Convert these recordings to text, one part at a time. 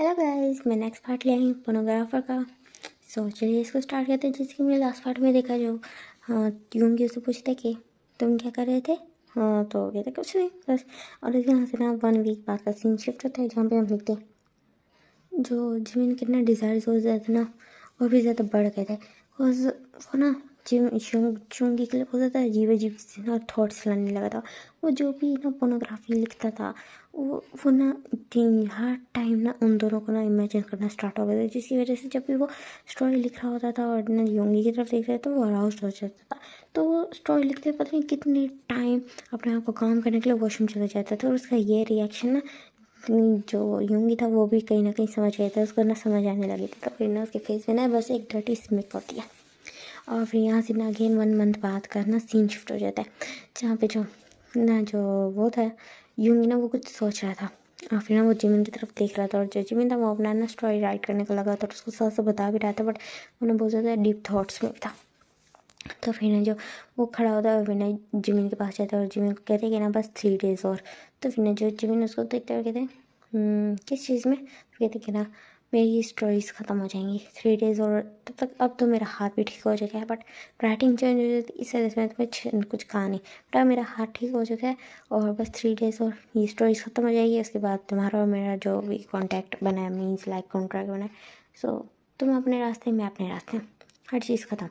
Hello guys, मैं next part ले आई हूँ फोनोग्राफर का। चलिए इसको स्टार्ट करते हैं। जैसे कि मैंने लास्ट पार्ट में देखा, जो हाँ यूंगी उससे पूछते कि तुम क्या कर रहे थे। हाँ तो कहते कुछ नहीं बस। और यहाँ से ना 1 वीक बाद का सीन शिफ्ट होता है, जहाँ पे हम देखते हैं जो जिमिन कितना डिज़ायर हो जाता है ना, और भी ज़्यादा बढ़ गए थे। वो ना चुंगी के लिए बहुत ज़्यादा अजीब अजीब ना थॉट्स लाने लगा था। वो जो भी ना पोर्नोग्राफी लिखता था, वो ना हर टाइम ना उन दोनों को ना इमेजिन करना स्टार्ट हो गया था, जिसकी वजह से जब भी वो स्टोरी लिख रहा होता था और ना योंगी की तरफ देख रहे तो वो अराउज्ड हो जाता था। तो वो स्टोरी लिखते पता नहीं कितने टाइम अपने आप को काम करने के लिए वॉशरूम चला जाता था, और उसका ये रिएक्शन ना जो यूंगी था वो भी कहीं ना कहीं समझ गया था, उसको ना समझ आने लगी थी। तो फिर ना उसके फेस में ना बस एक डर्टी स्मिक होती है। और फिर यहाँ से ना अगेन 1 मंथ बाद का ना सीन शिफ्ट हो जाता है, जहाँ पे जो वो था यूंगी ना वो कुछ सोच रहा था। और फिर ना वो जिमिन की तरफ देख रहा था, और जो जिमिन था वो अपना ना स्टोरी राइट करने को लगा था, और उसको सर से बता भी रहा था, बट वो ना बहुत ज़्यादा डीप थॉट्स में था। तो फिर ना जो वो खड़ा होता है और फिर ना जिमिन के पास जाता है, और जिमिन को कहते हैं कि ना बस 3 डेज़ और। तो फिर ना जो जिमिन उसको देखते हैं और कहते हैं किस चीज़ में। तो कहते हैं कि ना मेरी स्टोरीज ख़त्म हो जाएंगी 3 डेज़ और, तब तक अब तो मेरा हाथ भी ठीक हो चुका है, बट राइटिंग चेंज हो जाती है इस वजह से मैं तुम्हें कुछ कहा नहीं। बट अब मेरा हाथ ठीक हो चुका है और बस 3 डेज़ और ये स्टोरीज ख़त्म हो जाएगी। उसके बाद तुम्हारा और मेरा जो भी कॉन्टैक्ट बना है, मीन्स लाइक कॉन्ट्रैक्ट बना है, सो तुम अपने रास्ते मैं अपने रास्ते, हर चीज़ ख़त्म।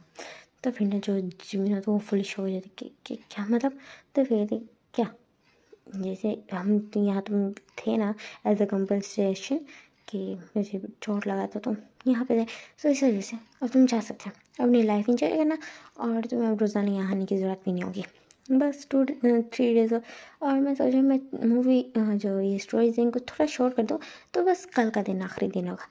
तो फिर ना जो जिमिन है तो वो फुल शो हो जाती कि क्या मतलब। तो फिर क्या, जैसे हम तो यहाँ तुम थे ना एज अ कंपनसेशन कि मुझे चोट लगा तो तुम यहाँ पे थे, तो इस वजह से अब तुम जा सकते हो अपनी लाइफ इंजॉय करना, और तुम्हें अब रोज़ाना यहाँ आने की ज़रूरत भी नहीं होगी। बस 3 डेज़। और मैं सोचा मैं मूवी जो ये स्टोरीज इनको थोड़ा शॉर्ट कर दूँ, तो बस कल का दिन आखिरी दिन होगा।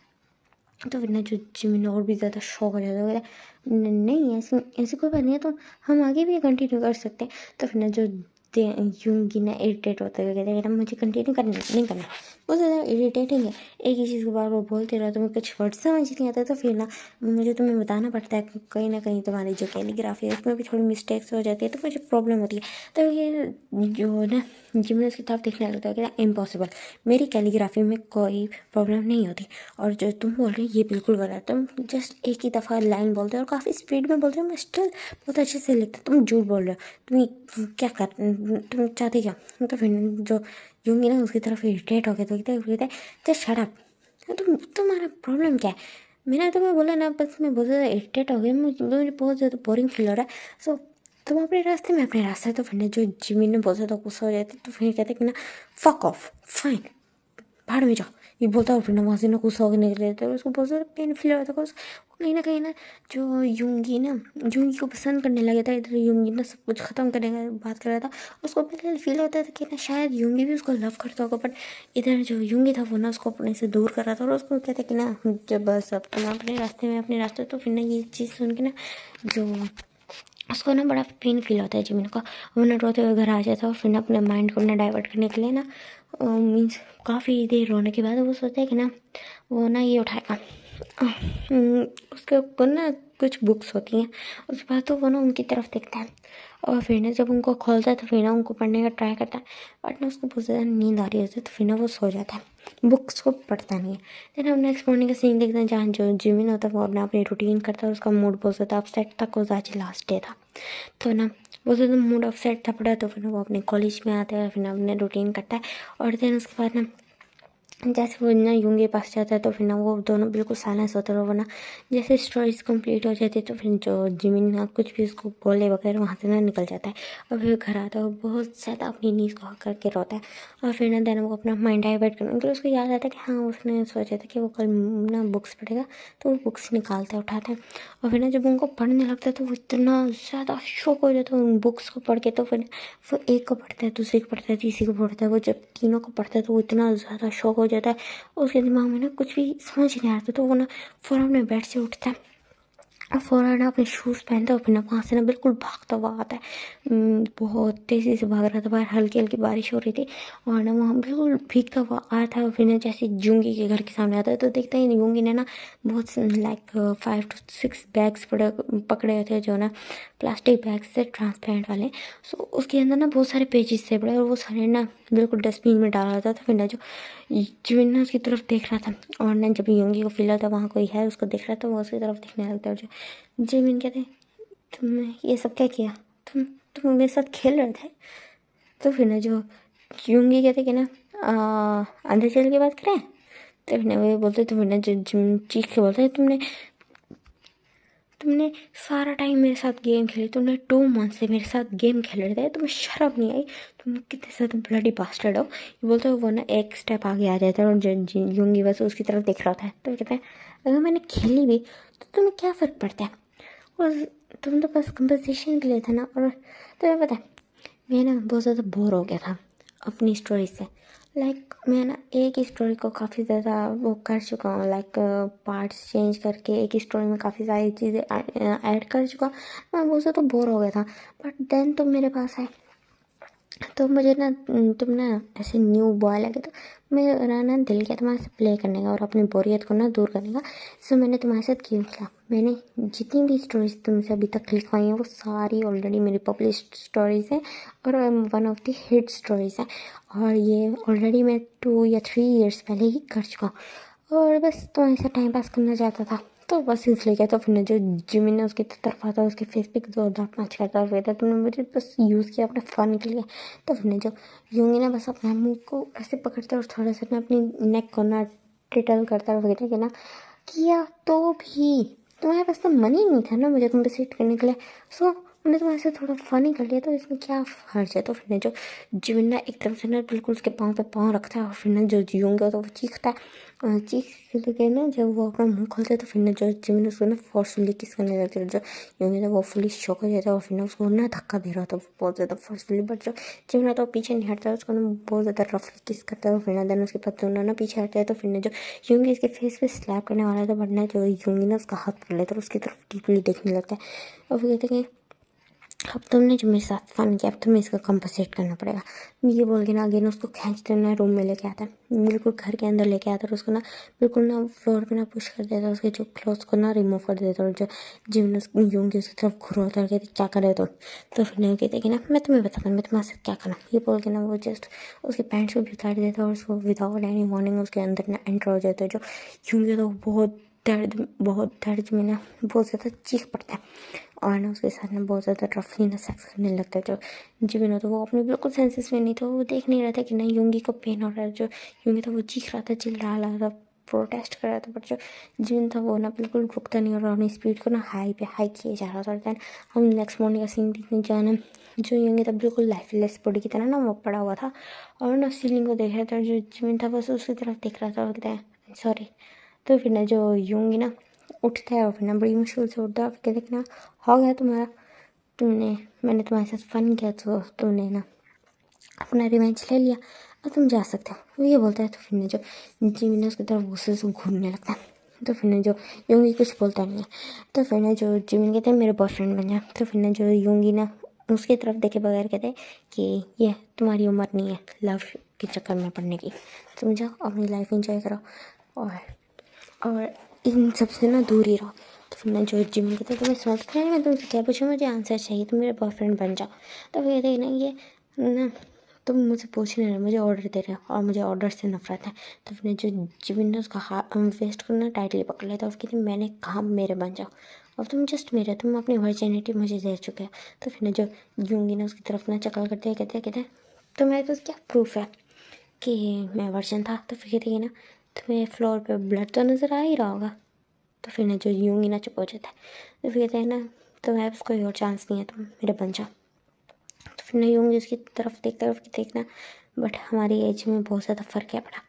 तो फिर ना जो जिमिन और भी ज़्यादा शौक हो जाता है, नहीं ऐसी ऐसी कोई बात नहीं है, तो हम आगे भी कंटिन्यू कर सकते हैं। तो फिर ना जो यूंगी ना इरिटेट होते हुए कहते हैं मुझे कंटिन्यू करना नहीं करना, बहुत ज़्यादा इरिटेटिंग है। एक ही चीज़ को बार बार बोलते रहो, तुम्हें कुछ वर्ड समझ नहीं आता, तो फिर ना मुझे तुम्हें बताना पड़ता है कहीं ना कहीं तुम्हारी जो कैलीग्राफी है उसमें भी थोड़ी मिस्टेक्स हो जाती है, तो मुझे प्रॉब्लम होती है। तो ये जो ना जिमिन उसकी तरफ देखने लगता है कि इम्पॉसिबल, मेरी कैलीग्राफी में कोई प्रॉब्लम नहीं होती, और जो तुम बोल रहे हो ये बिल्कुल गलत। तुम जस्ट एक ही दफ़ा लाइन बोलते हो और काफ़ी स्पीड में बोलते हो, मैं स्टिल बहुत अच्छे से लिखता। तुम झूठ बोल रहे हो, क्या कर तुम चाहते क्या। तो फिर जो यूंगी ना उसकी तरफ इरिटेट हो गए, तो कहते हैं जस्ट शट अप, तुम्हारा प्रॉब्लम क्या है। मैंने तुम्हें बोला ना, बस मैं बहुत ज़्यादा इरिटेट हो गई, मुझे बहुत ज़्यादा बोरिंग फील हो रहा है, सो तुम अपने रास्ते में अपने रास्ते। तो फिर जो जिमिन ने बहुत ज़्यादा गुस्सा हो जाती, तो फिर कहते कि ना फक ऑफ, फाइन, भाड़ में जाओ, ये बोलता है। फिर ना वहाँ से ना गुस्सा होकर निकल जाता है, उसको बहुत ज़्यादा पेन फील होता है। कहीं ना जो यूंगी को पसंद करने लगा था, इधर यूंगी ना सब कुछ ख़त्म करने का बात कर रहा था। उसको पहले फील होता था कि ना शायद यूंगी भी उसको लव करता होगा, बट इधर जो यूंगी था वो ना उसको अपने से दूर कर रहा था, और उसको कहता कि ना जब बस अब तुम अपने रास्ते में अपने रास्ते। तो फिर ना ये चीज़ सुन के ना जो उसको ना बड़ा पेन फील होता है जिमिन को। वो ना रोते हुए घर आ जाता है, और फिर ना अपने माइंड को ना डाइवर्ट करने के लिए ना मीन्स काफ़ी देर रोने के बाद वो सोचता है कि ना वो ना ये उठाएगा। उसके ऊपर ना कुछ बुक्स होती हैं, उसके बाद तो वो ना उनकी तरफ देखता है, और फिर ना जब उनको खोलता है तो फिर ना उनको पढ़ने का ट्राई करता है, बट ना उसको बहुत ज़्यादा नींद आ रही होती है, तो फिर ना वो सो जाता है, बुक्स को पढ़ता नहीं है। देन हम नेक्स्ट मॉर्निंग का सीन देखते हैं, जहाँ जो जिमिन होता है वो अपना अपनी रूटीन करता है, उसका मूड बहुत ज़्यादा अपसेट था, बिकॉज आज लास्ट डे था। तो ना बहुत ज़्यादा मूड अपसेट था पड़ा, तो फिर वो अपने कॉलेज में आता है, फिर ना अपने रूटीन करता है। और देन उसके बाद ना जैसे वो ना यूंगी के पास जाता है, तो फिर ना वो दोनों बिल्कुल साइलेंस होते रहो, वरना जैसे स्टोरीज कंप्लीट हो जाती है, तो फिर जो जिमिन ना कुछ भी उसको बोले बगैर वहाँ से ना निकल जाता है, और फिर घर आता है और बहुत ज़्यादा अपनी नीज़ को हक करके रोता है। और फिर ना देन वो अपना माइंड डाइवर्ट करने के लिए उसको याद आता है कि हाँ उसने सोचा था कि वो कल ना बुक्स पढ़ेगा, तो वो बुक्स निकालता है, उठाता है, और फिर ना जब उनको पढ़ने लगता है तो वो इतना ज़्यादा शौक हो जाता है उन बुक्स को पढ़ के। तो फिर वो एक को पढ़ता है, दूसरे को पढ़ता है, तीसरे को पढ़ता है, वो जब तीनों को पढ़ता है तो वो इतना ज़्यादा शौक हो जाता है, उसके दिमाग में ना कुछ भी समझ नहीं आता, तो वो ना फ़ौरन अपने बेड से उठता है और फ़ौरन ना अपने शूज़ पहनता है, और फिर ना वहाँ से ना बिल्कुल भागता हुआ आता है। बहुत तेज़ी से भाग रहा था, बाहर हल्की हल्की बारिश हो रही थी, और ना वहाँ बिल्कुल भीगता हुआ आया था। और फिर ना जैसे यूंगी के घर के सामने आता है, तो देखता ही यूंगी ने ना बहुत लाइक 5 to 6 बैग्स पकड़े हुए थे, जो ना प्लास्टिक बैग्स थे ट्रांसपेरेंट वाले। सो उसके अंदर ना बहुत सारे पेजेस थे बड़े, और वो सारे ना बिल्कुल डस्टबिन में डाल रहा था। तो फिर ना जो जिमिन ना उसकी तरफ देख रहा था और ना जब योंगी को फील होता वहाँ कोई है उसको देख रहा था, वो उसकी तरफ देखने लगता है। और जो जिमिन कहते तुमने ये सब क्या किया, तुम मेरे साथ खेल रहे थे। तो फिर ना जो योंगी कहते कि ना अंदर चल के बात करें। तो फिर ना वो बोलते तो फिर ना जो जिम चीख के बोलते तुमने सारा टाइम मेरे साथ गेम खेली, तुमने 2 मंथ से मेरे साथ गेम खेल रहे थे, तुम्हें शर्म नहीं आई, तुम कितने ज़्यादा ब्लडी बास्टर्ड हो। ये बोलते हो वो ना एक स्टेप आगे आ जाता है और यूंगी बस उसकी तरफ देख रहा होता है। तो कहते हैं अगर मैंने खेली भी तो तुम्हें क्या फ़र्क पड़ता है, और तुम तो बस कंपनसेशन के लिए था ना। और तुम्हें पता है मैं ना बहुत ज़्यादा बोर हो गया था अपनी स्टोरी से। मैं ना एक ही स्टोरी को काफ़ी ज़्यादा वो कर चुका हूँ, पार्ट्स चेंज करके एक ही स्टोरी में काफ़ी सारी चीज़ें ऐड कर चुका हूँ। मैं बहुत ज़्यादा बोर हो गया था, बट देन तुम मेरे पास आए तो मुझे ना तुम ना ऐसे न्यू बॉय लगे, तो मेरा ना दिल किया तुम्हारे से प्ले करने का और अपनी बोरियत को ना दूर करने का। सो मैंने तुम्हारे साथ गेम खेला। मैंने जितनी भी स्टोरीज तुमसे अभी तक लिखवाई हैं वो सारी ऑलरेडी मेरी पब्लिश्ड स्टोरीज़ हैं और one of the hit stories हैं, और ये ऑलरेडी मैं 2 या 3 ईयर्स पहले ही कर चुका हूँ। और बस तुम्हारे साथ टाइम पास करना चाहता था, तो बस इसलिए क्या। तो फिर ना जो जिमिन ने उसकी तरफ आता उसके फेस पे जोरदार मैच करता हुआ था, तुमने मुझे बस यूज़ किया अपने फ़न के लिए। तो फिर ना जो यूंगी ना बस अपने मुंह को ऐसे पकड़ता और थोड़ा सा ना अपनी नेक को ना टिटल करता हुआ कहता कि ना किया तो भी तुम्हारे पास तो मनी नहीं था ना मुझे कंपनसेट करने के लिए, सो मैंने तुम्हारे से थोड़ा फनी कर लिया, तो इसमें क्या हर्ज है। तो फिर ना जो जिमिन ना एक तरफ से ना बिल्कुल उसके पाँव पे पाँव रखता है और फिर ना जो यूंगी तो वो चीखता है। चीख के ना जब वो अपना मुंह खोलता है तो फिर ना जो जिमिन उसको ना फोर्सफुली किस करने लगता है। जो यूंगी था वो फुली शॉक हो जाता है और फिर ना उसको ना धक्का दे रहा था बहुत ज़्यादा फोर्सफुली, बट जो जिमिन तो पीछे नहीं हटता है, उसको ना बहुत ज़्यादा रफली किस करता है और फिर ना देन उसके पत्तों ना पीछे हटता है। तो फिर ना जो यूंगी इसके फेस पे स्लैप करने वाला था, बट ना जो यूंगी ना उसका हाथ पकड़ लेता है और उसकी तरफ डीपली देखने लगता है और फिर कहते हैं अब तुमने जो मेरे साथ फन किया अब तुम्हें इसका कंपनसेट करना पड़ेगा। ये बोल के ना अगेन उसको खींचते ना रूम में लेके आता है, बिल्कुल घर के अंदर लेके आता है और उसको ना बिल्कुल ना फ्लोर पे ना पुश कर देता है, उसके जो क्लोथ्स को ना रिमूव कर देता है। और जो जिम यूंगी उसकी तरफ घुरा होता है, कहते क्या करे तो फिर नहीं कहते कि ना मैं तुम्हें बताता हूँ मैं तुम्हारे साथ क्या करना। ये बोल के ना वो जस्ट उसके पैंट्स को भी उतार देता है और उसको विदाउट एनी वार्निंग उसके अंदर ना एंटर हो जाता है। जो यूंगी तो बहुत दर्द में ना बहुत ज़्यादा चीख पड़ता है और ना उसके साथ ना बहुत ज़्यादा रफली ना सेक्स करने लगता है। जो जिमिन था वो अपने बिल्कुल सेंसेस में नहीं था, वो देख नहीं रहा था कि ना यूंगी को पेन हो रहा है। जो यूंगी था वो चीख रहा था, चिल्ला रहा था, प्रोटेस्ट कर रहा था, बट जो जिमिन था वो ना बिल्कुल रुकता नहीं और अपनी स्पीड को ना हाई पे हाई किए जा रहा था। और दैन हम नेक्स्ट मॉर्निंग का सीन देखने जाना, जो यूंगी था बिल्कुल लाइफलेस बॉडी की तरह ना वो पड़ा हुआ था और ना सीलिंग को देख रहा था। और जो जिमिन था बस उसकी तरफ देख रहा था और कहता है सॉरी। तो फिर ना जो यूंगी ना उठता है और फिर ना बड़ी मुश्किल से उठता है, फिर देखना हो गया तुम्हारा, मैंने तुम्हारे साथ फ़न किया तो तुमने ना अपना रिवेंज ले लिया, अब तुम जा सकते हो। वो ये बोलता है तो फिर ना जो जिमिन उसकी तरफ गुस्से से घूरने लगता है। तो फिर ना जो यूंगी कुछ बोलता नहीं है। तो फिर ना जो जिमिन कहते हैं मेरे बॉयफ्रेंड बन जा। तो फिर ना जो यूंगी ना उसकी तरफ देखे बगैर कहते हैं कि ये तुम्हारी उम्र नहीं है लव के चक्कर में पड़ने की, तुम जाओ अपनी लाइफ एंजॉय करो और इन सब से ना दूर ही रहो। तो फिर मैं जो जिम कहते तो मैं समझती नहीं, मैं तुमसे क्या पूछूँ, मुझे आंसर चाहिए, तुम मेरे बॉयफ्रेंड बन जाओ। तो फिर कहते ना ये ना तुम मुझसे पूछ नहीं रहे, मुझे ऑर्डर दे रहे हो और मुझे ऑर्डर से नफरत है। तो फिर जो जिमिन ने उसका हाथ वेस्ट करना टाइटली पकड़ लिया था और कहते मैंने कहा मेरे बन जाओ, अब तुम जस्ट मेरे, तुम अपनी वर्जिनिटी मुझे दे चुके हो। तो फिर जो यूंगी ने उसकी तरफ ना चकल करते कहते तुम्हारे पास क्या प्रूफ है कि मैं वर्जन था। तो फिर कहती है ना तुम्हें फ्लोर पे ब्लड तो नज़र आ ही रहा होगा। तो फिर ना जो यूंगी ना चुप हो जाता है। तो फिर कहते हैं ना तुम्हारे पास कोई और चांस नहीं है, तुम मेरे बन जाओ। तो फिर ना यूंगी उसकी तरफ देखना बट हमारी एज में बहुत ज़्यादा फ़र्क है बड़ा,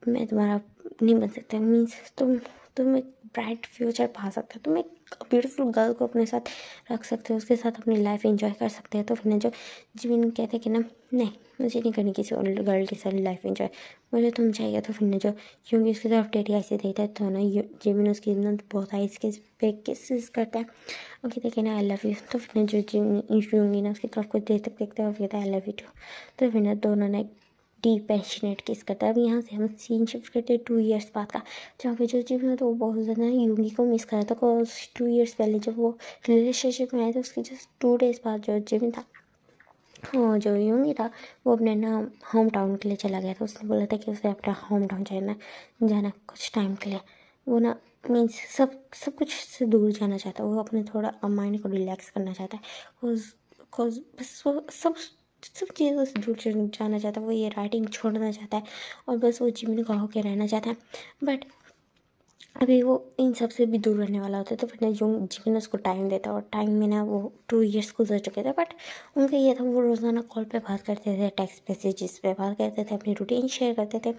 मैं तुम्हारा नहीं बन सकता, मीन्स तुम एक ब्राइट फ्यूचर पा सकते हो, तुम एक ब्यूटीफुल गर्ल को अपने साथ रख सकते हो, उसके साथ अपनी लाइफ एंजॉय कर सकते हो। तो फिर ना जो जिमिन कहते हैं कि ना नहीं मुझे नहीं करनी किसी और गर्ल के साथ लाइफ एंजॉय, मुझे तुम चाहिए। तो फिर ना जो यूंगी उसकी तरफ टेढ़ी ऐसे देखता है तो ना जिमिन उसकी ना बहुत आइस के पे किसेस करता है और कहते हैं कि ना आई लव यू। तो फिर ना जो यूंगी ना उसकी तरफ कुछ देर तक देखता है और कहता है आई लव यू टू। तो फिर ना दोनों ने डीप पैशनेट किस करता है। अब यहाँ से हम सीन शिफ्ट करते हैं 2 ईयर्स बाद का, जहाँ पे जो जिम है तो वो बहुत ज़्यादा यूंगी को मिस कर रहा था। बिकॉज 2 ईयर्स पहले जब वो रिलेशनशिप में आए थे उसके जस्ट 2 डेज बाद जो जिम था हाँ, जो यूँगी था वो अपने ना होम टाउन के लिए चला गया था। उसने बोला था कि उसे अपना होम टाउन जाना जाना कुछ टाइम के लिए। वो ना मीन्स सब कुछ से दूर जाना चाहता है। वो अपने थोड़ा माइंड को रिलैक्स करना चाहता है। कोज़ बस वो सब चीज़ों से दूर जाना चाहता है। वो ये राइटिंग छोड़ना चाहता है और बस वो जिम्मी का होके रहना चाहता है। बट अभी वो इन सब से भी दूर रहने वाला होता है। तो फिर ना जो जिमिन उसको टाइम देता है और टाइम में ना वो 2 इयर्स गुजर चुके थे। बट उनका ये था वो रोज़ाना कॉल पे बात करते थे, टेक्स्ट मैसेजेस पे बात करते थे, अपनी रूटीन शेयर करते थे।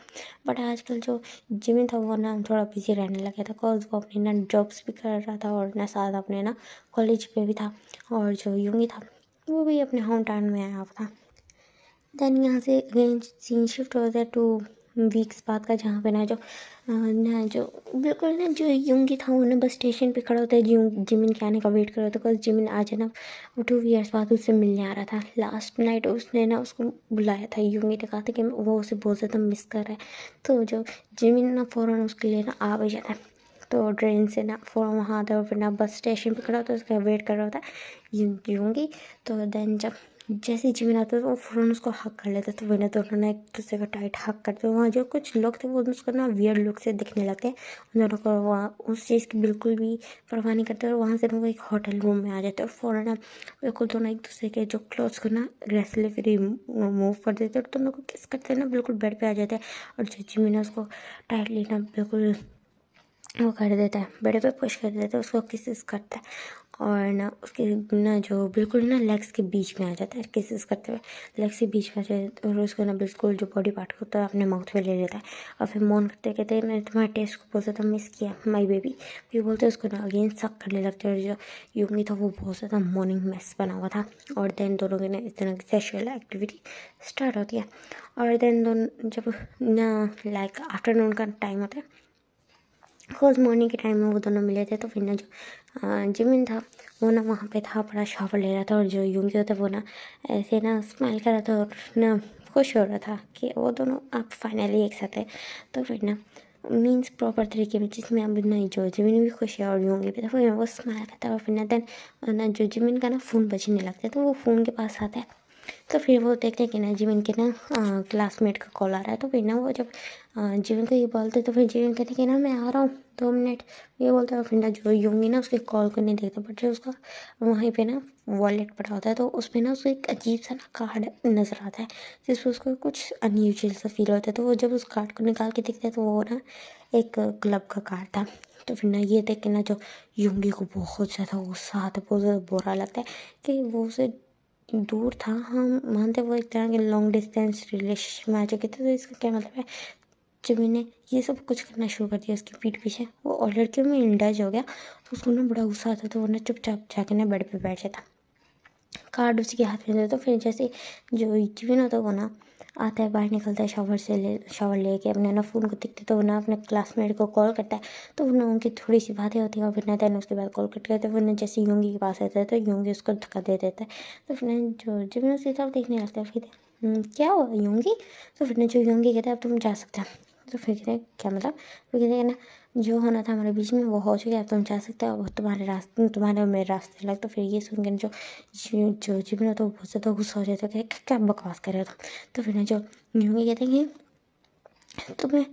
बट आजकल जो जिमिन था वो ना थोड़ा बिजी रहने लगा था, बिकॉज वो अपनी ना जॉब्स भी कर रहा था और ना साथ अपने ना कॉलेज पे भी था। और जो यूंगी था वो भी अपने होम टाउन में आया हुआ था। देन यहाँ से अगेन सीन शिफ्ट होता है 2 वीक्स बाद का, जहाँ पे ना जो बिल्कुल ना जो यूंगी था वो ना बस स्टेशन पे खड़ा होता है जिमिन के आने का वेट कर रहा था। बिकॉज जिमिन आज है ना वो 2 इयर्स बाद उससे मिलने आ रहा था। लास्ट नाइट उसने ना उसको बुलाया था। यूंगी ने कहा था कि वो उसे बहुत ज़्यादा मिस कर रहा है। तो जो जिमिन ना फ़ौरन उसके लिए ना आ भी जाता है। तो ट्रेन से ना फ़ौरन वहाँ आता है और फिर ना बस स्टेशन पे खड़ा होता है, उसका वेट कर रहा होता है यूंगी। तो देन जब जैसे ही जिमिन आता है तो वो फ़ौरन उसको हक कर लेता है। तो वही दोनों ना एक दूसरे को टाइट हक करते हैं। वहाँ जो कुछ लोग थे वो उसको ना वियर्ड लुक से दिखने लगते हैं। उन दोनों को वहाँ उस चीज़ की बिल्कुल भी परवाह नहीं करते और वहाँ से ना वो एक होटल रूम में आ जाते हैं और फ़ौरन ना बिल्कुल दोनों एक दूसरे के जो क्लोथ्स को ना ग्रेसली फ्री मूव कर देते हैं और दोनों को किस करते हैं ना बिल्कुल बेड पे आ जाते हैं। और जो जिमिन है उसको टाइटली ना बिल्कुल वो कर देता है, बेड पे पुश कर देता है, उसको किसेस करता है और ना उसके ना जो बिल्कुल ना लेग्स के बीच में आ जाता है किसेस करते हुए। लेग्स के बीच में आ जाता है और उसको ना बिल्कुल जो बॉडी पार्ट होता है अपने माउथ में ले लेता है और फिर मौन करते कहते हैं मैंने तुम्हारे टेस्ट को बहुत ज़्यादा मिस किया माई बेबी। फिर बोलते हैं उसको ना अगेन सक करने लगते हैं। और जो यूंगी था वो बहुत ज़्यादा मॉर्निंग मेस बना हुआ था। और देन दोनों की ना इस तरह की सेक्शुअल एक्टिविटी स्टार्ट होती है। और देन दोनों जब ना लाइक आफ्टरनून का टाइम होता है, बिकॉज मॉर्निंग के टाइम में वो दोनों मिले थे। तो फिर ना जो जिमिन था वो ना वहाँ पे था, बड़ा शावर ले रहा था। और जो यूंगी होता वो ना ऐसे ना स्माइल कर रहा था और ना खुश हो रहा था कि वो दोनों अब फाइनली एक साथ है। तो फिर ना मीन्स प्रॉपर तरीके में जिसमें अब नहीं जो जिमिन भी खुश है और यूंगी भी था, फिर वो स्माइल करता है। और फिर ना देन ना जो जिमिन का ना फ़ोन बजने लगता है तो वो फ़ोन के पास आता है। तो फिर वो देखते हैं कि ना जिमिन के ना क्लासमेट का कॉल आ रहा है। तो फिर ना वो जब जिमिन को ये बोलते तो फिर जिमिन कहते कि ना मैं आ रहा हूँ 2 मिनट, ये बोलता है। फिर ना जो यूंगी ना उसके कॉल को नहीं देखता, बट जो उसका वहीं पे ना वॉलेट पड़ा होता है तो उसमें ना उसको एक अजीब सा ना कार्ड नज़र आता है जिसमें उसको कुछ अनयूजुअल सा फील होता है। तो वो जब उस कार्ड को निकाल के देखता है तो वो ना एक क्लब का कार्ड था। तो फिर ना ये देख के ना जो यूंगी को बहुत ज़्यादा गुस्सा आता है, बहुत ज़्यादा बुरा लगता है कि वो उसे दूर था। हम मानते वो एक तरह के लॉन्ग डिस्टेंस रिलेशनशिप में आ चुके थे। तो इसका क्या मतलब है, जब मैंने ये सब कुछ करना शुरू कर दिया उसकी पीठ पीछे, वो और लड़कियों में इंडल्ज हो गया। तो उसको ना बड़ा गुस्सा आता, तो वो ना चुपचाप जाके ना बेड पे बैठ जाता, कार्ड उसी के हाथ में देता। तो फिर जैसे जो जीवन होता है वो ना आता है, बाहर निकलता है शावर लेके अपने ना फ़ोन को दिखते तो वो ना अपने क्लासमेट को कॉल करता है। तो ना उनकी थोड़ी सी बातें होती हैं और फिर ना देन उसके बाद कॉल कट करते हैं। फिर ना जैसे यूंगी के पास आता है तो यूंगी उसको धक्का दे देता है। तो फिर ना जो जीवन उसकी तरफ देखने लगता है। फिर क्या हुआ यूंगी? तो फिर ना जो यूंगी कहता है अब तुम जा सकते हो। तो फिर कहते हैं क्या मतलब? फिर कहते हैं ना जो होना था हमारे बीच में वो हो चुका है, अब तुम जा सकते हो, अब तुम्हारे रास्ते तुम्हारे और मेरे रास्ते अलग। तो फिर ये सुन के जो जो जिमिन होता है वो बहुत ज़्यादा गुस्सा हो जाता है कि क्या बकवास कर रहे हो तुम। तो फिर ना जो यूंगी कहते हैं कि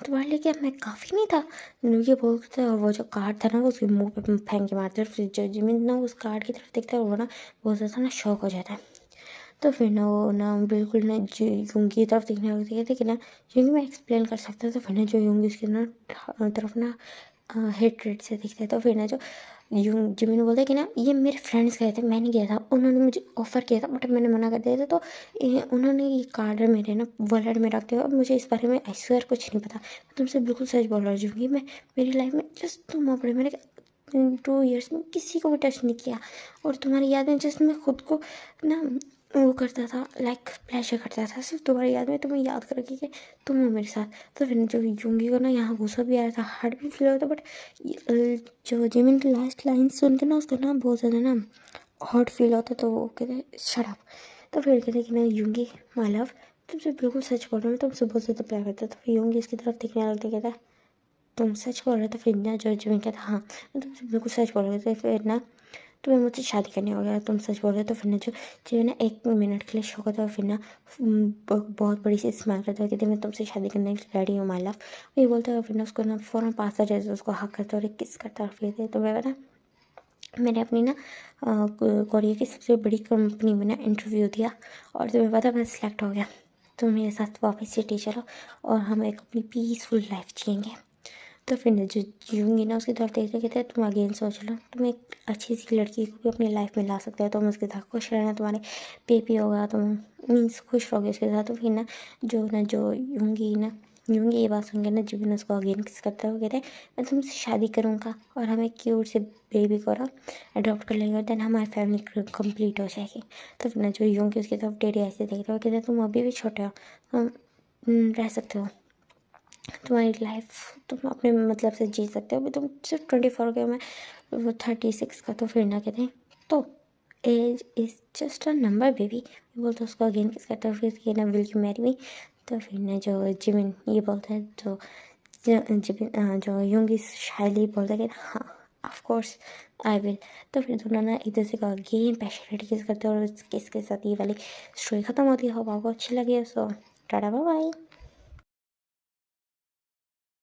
तुम्हारे लिए क्या मैं काफ़ी नहीं था, ये बोलते हैं। और वो जो कार्ड था ना वो उसके मुंह पे फेंक के मारते हैं। फिर जो जिमिन ना उस कार्ड की तरफ देखता है वो ना बहुत ज़्यादा ना शॉक हो जाता है। तो फिर ना वो ना बिल्कुल ना जो यूंगी की तरफ देखने लगती है कि ना यूंगी मैं एक्सप्लेन कर सकता है। तो फिर ना जो यूंगी उसकी ना तरफ ना हेट्रेड से दिखता है। तो फिर ना जो जिमिन बोलता है कि ना ये मेरे फ्रेंड्स गए थे, मैं नहीं गया था, उन्होंने मुझे ऑफ़र किया था बट मैंने मना कर दिया था। तो उन्होंने ये कार्ड मेरे ना वॉलेट में रख दिया और मुझे इस बारे में आई स्वेयर कुछ नहीं पता। मैं तुमसे बिल्कुल सच बोल रही हूँ कि मैं मेरी लाइफ में जस्ट तुम हो पड़े, मैंने 2 इयर्स में किसी को भी टच नहीं किया। और तुम्हारी याद में जस्ट मैं खुद को ना वो करता था, लाइक प्लेजर करता था सिर्फ तुम्हारी याद में, तुम्हें याद करके कि तुम हो मेरे साथ। तो फिर जो यूंगी को ना यहाँ गुस्सा भी आया था, हार्ट भी फील होता, बट जो जिमिन की लास्ट लाइन सुन के ना उसको ना बहुत ज़्यादा ना हॉट फील होता। तो वो कहते शट अप। तो फिर कहते कि ना यूंगी माय लव तुमसे बिल्कुल सच बोल रहा हूँ, तुमसे बहुत ज़्यादा प्यार करता है। तो फिर यूंगी इसकी तरफ देखने लगते कहता है तुम सच बोल रहे हो? तो फिर ना जो जिमिन कहता हाँ मैं तुमसे बिल्कुल सच बोल रहा था। फिर ना तुम्हें मुझसे शादी करनी होगी, अगर तुम सच बोल रहे हो। तो फिर ना जो ना 1 मिनट के लिए शौक होता है, फिर ना बहुत बड़ी सी स्माइल करता है, कहते मैं तुमसे शादी करने के लिए रेडी हूँ माई लव। ये बोलता है, फिर ना उसको ना फ़ौरन पास आ जाए, उसको हक करता है और किस करता है। फिर तो मैं ना मैंने अपनी ना कोरिया की सबसे बड़ी कंपनी में ना इंटरव्यू दिया, और तुम्हें पता मैं सिलेक्ट हो गया। तो मेरे साथ वापस सिटी चलो और हम एक अपनी पीसफुल लाइफ जिएंगे। तो फिर ना जो जीऊँगी ना उसकी तरफ देखते कहते तुम अगेन सोच लो, तुम एक अच्छी सी लड़की को भी अपनी लाइफ में ला सकते हो, तुम उसके साथ खुश रहना, तुम्हारे बेबी होगा, तुम मीन्स खुश रहोगे उसके साथ। तो फिर ना जो यूँगी ये बात सुन के ना जीवन उसको अगेन किस करता है, वो कहते हैं मैं तुमसे शादी करूँगा और हम एक क्यूट से बेबी को ना अडॉप्ट कर लेंगे, और देन हमारी फैमिली कंप्लीट हो जाएगी। तो फिर ना जो यूँगी उसकी तरफ डेडी ऐसे देख रहे हो, कहते हैं तुम अभी भी छोटे हो, तुम रह सकते हो, तुम्हारी लाइफ तुम अपने मतलब से जी सकते हो, अभी तुम सिर्फ 24 के, मैं वो 36 का। तो फिर ना कहते हैं तो age is just a number baby, बोलते उसको अगेन किस करता है, फिर ये ना विल यू मैरी मी। तो फिर ना जो जिमिन ये बोलता है, जो यूंगी शायली बोलता है कि हाँ ऑफ कोर्स आई विल। तो फिर दोनों ना एक दूसरे को अगेन पैशनेटली किस करते हैं, और किस के साथ ये वाली स्टोरी ख़त्म होती है। होप आपको अच्छी लगी, सो टाटा बाय बाय।